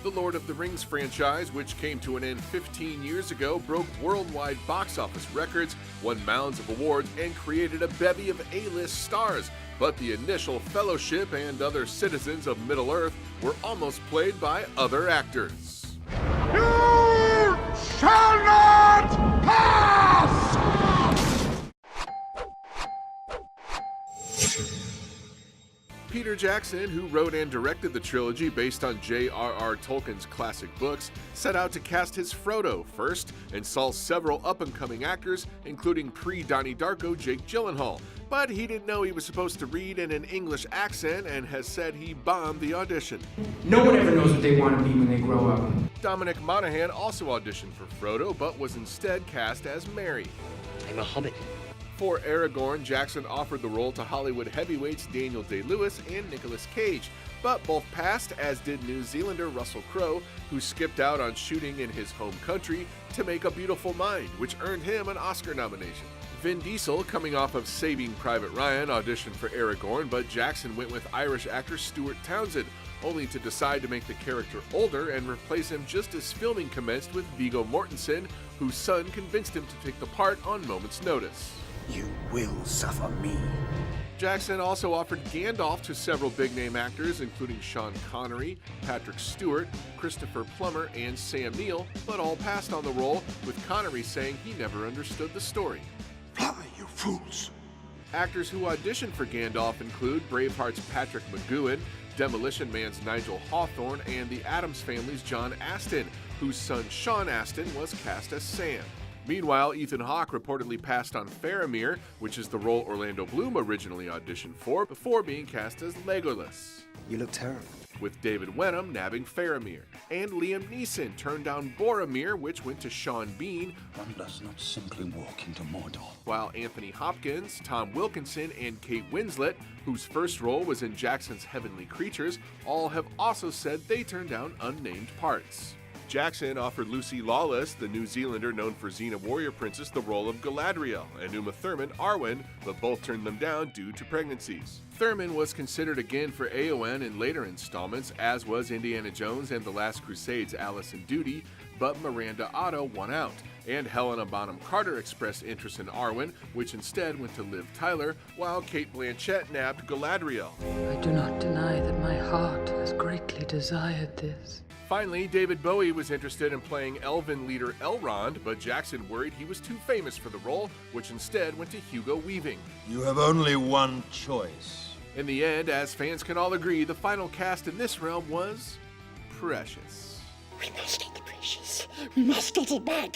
The Lord of the Rings franchise, which came to an end 15 years ago, broke worldwide box office records, won mounds of awards, and created a bevy of A-list stars. But the initial Fellowship and other citizens of Middle-earth were almost played by other actors. You shall not pass! Peter Jackson, who wrote and directed the trilogy based on J.R.R. Tolkien's classic books, set out to cast his Frodo first and saw several up-and-coming actors, including pre-Donnie Darko Jake Gyllenhaal. But he didn't know he was supposed to read in an English accent and has said he bombed the audition. No one ever knows what they want to be when they grow up. Dominic Monaghan also auditioned for Frodo, but was instead cast as Merry. I'm a hobbit. For Aragorn, Jackson offered the role to Hollywood heavyweights Daniel Day-Lewis and Nicolas Cage, but both passed, as did New Zealander Russell Crowe, who skipped out on shooting in his home country to make A Beautiful Mind, which earned him an Oscar nomination. Vin Diesel, coming off of Saving Private Ryan, auditioned for Aragorn, but Jackson went with Irish actor Stuart Townsend, only to decide to make the character older and replace him just as filming commenced with Viggo Mortensen, whose son convinced him to take the part on moment's notice. You will suffer me. Jackson also offered Gandalf to several big-name actors, including Sean Connery, Patrick Stewart, Christopher Plummer, and Sam Neill, but all passed on the role, with Connery saying he never understood the story. Fly, you fools! Actors who auditioned for Gandalf include Braveheart's Patrick McGoohan, Demolition Man's Nigel Hawthorne, and the Addams Family's John Astin, whose son Sean Astin was cast as Sam. Meanwhile, Ethan Hawke reportedly passed on Faramir, which is the role Orlando Bloom originally auditioned for, before being cast as Legolas, You look terrible. with David Wenham nabbing Faramir. And Liam Neeson turned down Boromir, which went to Sean Bean, One does not simply walk into Mordor. while Anthony Hopkins, Tom Wilkinson, and Kate Winslet, whose first role was in Jackson's Heavenly Creatures, all have also said they turned down unnamed parts. Jackson offered Lucy Lawless, the New Zealander known for Xena Warrior Princess, the role of Galadriel, and Uma Thurman Arwen, but both turned them down due to pregnancies. Thurman was considered again for Eowyn in later installments, as was Indiana Jones and The Last Crusade's Allison Doody, but Miranda Otto won out, and Helena Bonham Carter expressed interest in Arwen, which instead went to Liv Tyler, while Cate Blanchett nabbed Galadriel. I do not deny that my heart has greatly desired this. Finally, David Bowie was interested in playing Elven leader Elrond, but Jackson worried he was too famous for the role, which instead went to Hugo Weaving. You have only one choice. In the end, as fans can all agree, the final cast in this realm was precious. We must get the precious. We must get it back.